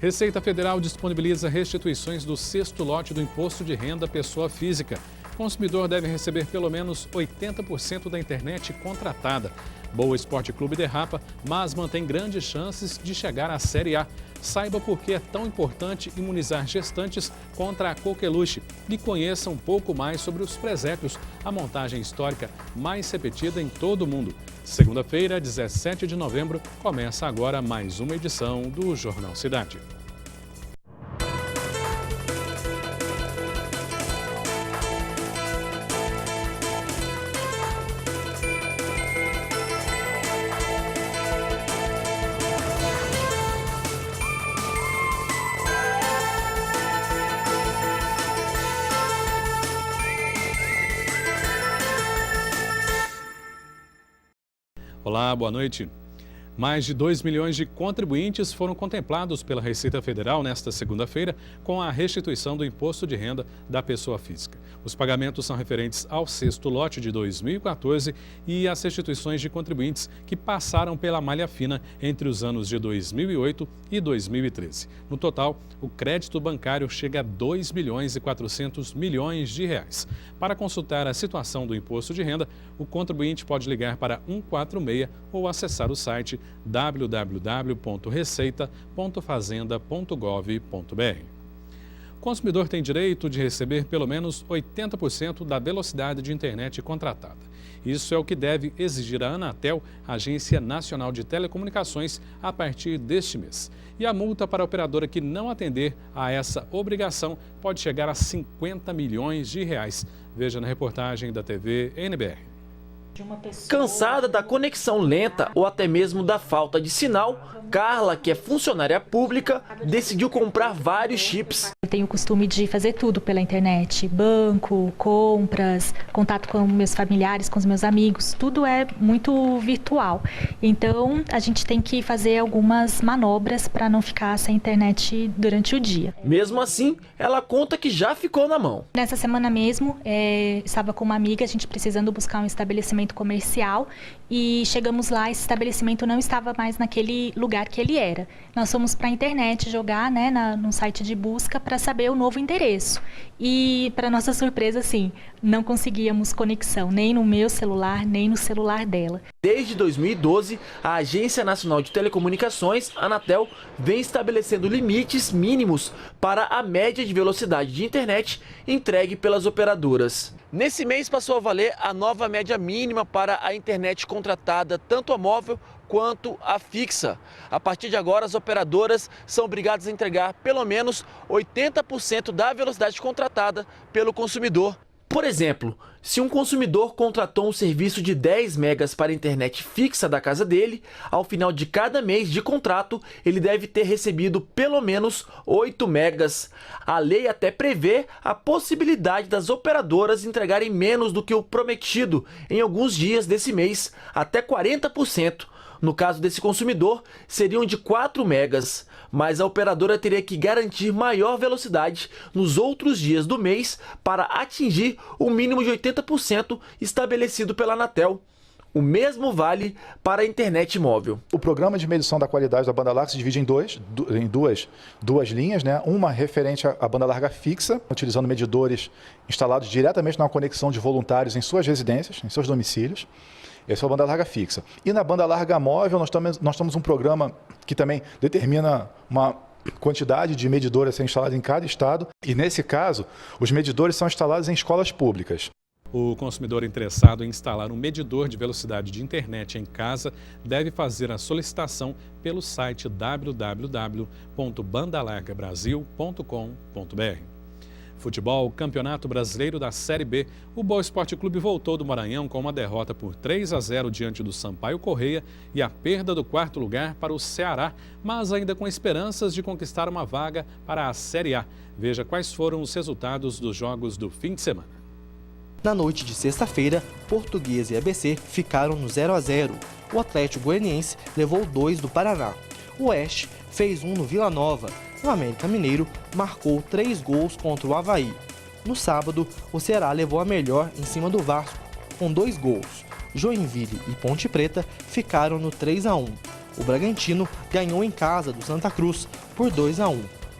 Receita Federal disponibiliza restituições do sexto lote do Imposto de Renda Pessoa Física. O consumidor deve receber pelo menos 80% da internet contratada. Boa Esporte Clube derrapa, mas mantém grandes chances de chegar à Série A. Saiba por que é tão importante imunizar gestantes contra a coqueluche e conheça um pouco mais sobre os presépios, a montagem histórica mais repetida em todo o mundo. Segunda-feira, 17 de novembro, começa agora mais uma edição do Jornal Cidade. Olá, boa noite. Mais de 2 milhões de contribuintes foram contemplados pela Receita Federal nesta segunda-feira com a restituição do Imposto de Renda da Pessoa Física. Os pagamentos são referentes ao sexto lote de 2014 e às restituições de contribuintes que passaram pela malha fina entre os anos de 2008 e 2013. No total, o crédito bancário chega a 2 bilhões e 400 milhões de reais. Para consultar a situação do imposto de renda, o contribuinte pode ligar para 146 ou acessar o site www.receita.fazenda.gov.br. O consumidor tem direito de receber pelo menos 80% da velocidade de internet contratada. Isso é o que deve exigir a Anatel, Agência Nacional de Telecomunicações, a partir deste mês. E a multa para a operadora que não atender a essa obrigação pode chegar a 50 milhões de reais. Veja na reportagem da TV NBR. Cansada da conexão lenta ou até mesmo da falta de sinal, Carla, que é funcionária pública, decidiu comprar vários chips. Eu tenho o costume de fazer tudo pela internet, banco, compras, contato com meus familiares, com os meus amigos, tudo é muito virtual. Então, a gente tem que fazer algumas manobras para não ficar sem internet durante o dia. Mesmo assim, ela conta que já ficou na mão. Nessa semana mesmo, estava com uma amiga, a gente precisando buscar um estabelecimento comercial e chegamos lá, esse estabelecimento não estava mais naquele lugar que ele era. Nós fomos para a internet jogar, no site de busca para saber o novo endereço. E, para nossa surpresa, sim, não conseguíamos conexão, nem no meu celular, nem no celular dela. Desde 2012, a Agência Nacional de Telecomunicações, Anatel, vem estabelecendo limites mínimos para a média de velocidade de internet entregue pelas operadoras. Nesse mês passou a valer a nova média mínima para a internet contratada, tanto a móvel quanto a fixa. A partir de agora, as operadoras são obrigadas a entregar pelo menos 80% da velocidade contratada pelo consumidor. Por exemplo, se um consumidor contratou um serviço de 10 megas para a internet fixa da casa dele, ao final de cada mês de contrato, ele deve ter recebido pelo menos 8 megas. A lei até prevê a possibilidade das operadoras entregarem menos do que o prometido em alguns dias desse mês, até 40%. No caso desse consumidor, seriam de 4 megas, mas a operadora teria que garantir maior velocidade nos outros dias do mês para atingir o mínimo de 80% estabelecido pela Anatel. O mesmo vale para a internet móvel. O programa de medição da qualidade da banda larga se divide em duas linhas, Uma referente à banda larga fixa, utilizando medidores instalados diretamente na conexão de voluntários em suas residências, em seus domicílios. Essa é a banda larga fixa. E na banda larga móvel, nós temos um programa que também determina uma quantidade de medidores a ser instalado em cada estado. E nesse caso, os medidores são instalados em escolas públicas. O consumidor interessado em instalar um medidor de velocidade de internet em casa deve fazer a solicitação pelo site www.bandalargabrasil.com.br. Futebol, Campeonato Brasileiro da Série B. O Boa Esporte Clube voltou do Maranhão com uma derrota por 3-0 diante do Sampaio Corrêa e a perda do quarto lugar para o Ceará, mas ainda com esperanças de conquistar uma vaga para a Série A. Veja quais foram os resultados dos jogos do fim de semana. Na noite de sexta-feira, Portuguesa e ABC ficaram no 0-0. O Atlético Goianiense levou 2 do Paraná. O Oeste fez 1 no Vila Nova. O América Mineiro marcou 3 gols contra o Avaí. No sábado, o Ceará levou a melhor em cima do Vasco, com 2 gols. Joinville e Ponte Preta ficaram no 3-1. O Bragantino ganhou em casa do Santa Cruz por 2-1.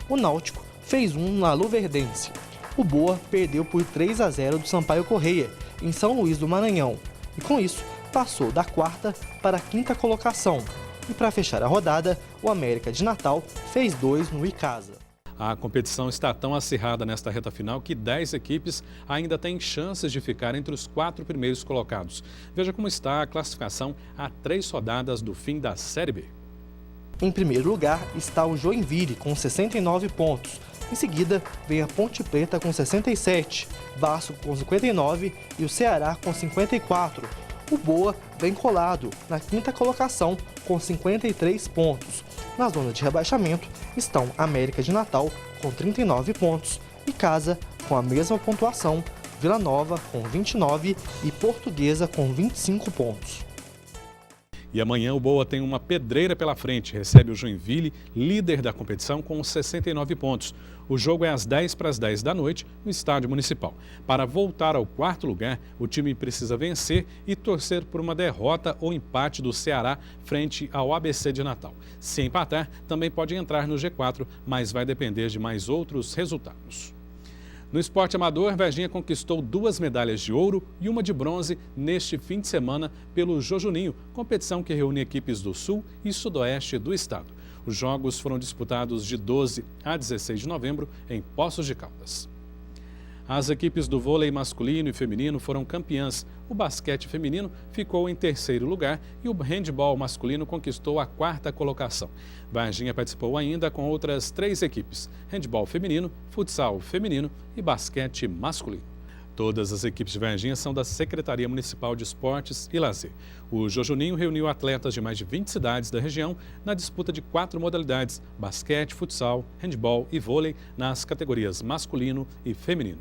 O Náutico fez 1 na Luverdense. O Boa perdeu por 3-0 do Sampaio Corrêa, em São Luís do Maranhão. E com isso, passou da 4ª para a 5ª colocação. E para fechar a rodada, o América de Natal fez 2 no Icasa. A competição está tão acirrada nesta reta final que 10 equipes ainda têm chances de ficar entre os 4 primeiros colocados. Veja como está a classificação a 3 rodadas do fim da Série B. Em primeiro lugar está o Joinville, com 69 pontos. Em seguida, vem a Ponte Preta com 67, Vasco com 59 e o Ceará com 54. O Boa vem colado na 5ª colocação com 53 pontos. Na zona de rebaixamento estão América de Natal com 39 pontos e Casa com a mesma pontuação, Vila Nova com 29 e Portuguesa com 25 pontos. E amanhã o Boa tem uma pedreira pela frente, recebe o Joinville, líder da competição, com 69 pontos. O jogo é às 10:10 da noite no Estádio Municipal. Para voltar ao 4º lugar, o time precisa vencer e torcer por uma derrota ou empate do Ceará frente ao ABC de Natal. Se empatar, também pode entrar no G4, mas vai depender de mais outros resultados. No esporte amador, Varginha conquistou 2 medalhas de ouro e 1 de bronze neste fim de semana pelo Jojuninho, competição que reúne equipes do sul e sudoeste do estado. Os jogos foram disputados de 12 a 16 de novembro em Poços de Caldas. As equipes do vôlei masculino e feminino foram campeãs. O basquete feminino ficou em 3º lugar e o handebol masculino conquistou a 4ª colocação. Varginha participou ainda com outras 3 equipes: handebol feminino, futsal feminino e basquete masculino. Todas as equipes de Varginha são da Secretaria Municipal de Esportes e Lazer. O Jojuninho reuniu atletas de mais de 20 cidades da região na disputa de 4 modalidades: basquete, futsal, handebol e vôlei nas categorias masculino e feminino.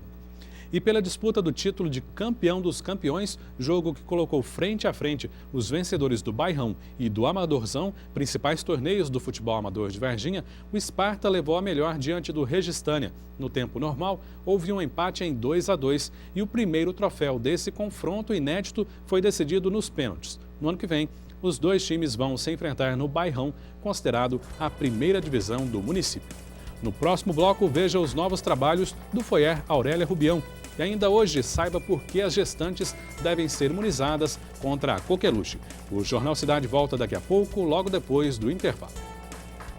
E pela disputa do título de campeão dos campeões, jogo que colocou frente a frente os vencedores do Bairrão e do Amadorzão, principais torneios do futebol amador de Varginha, o Sparta levou a melhor diante do Registânia. No tempo normal, houve um empate em 2-2 e o primeiro troféu desse confronto inédito foi decidido nos pênaltis. No ano que vem, os 2 times vão se enfrentar no Bairrão, considerado a 1ª divisão do município. No próximo bloco, veja os novos trabalhos do Foyer Aurélia Rubião. E ainda hoje, saiba por que as gestantes devem ser imunizadas contra a coqueluche. O Jornal Cidade volta daqui a pouco, logo depois do intervalo.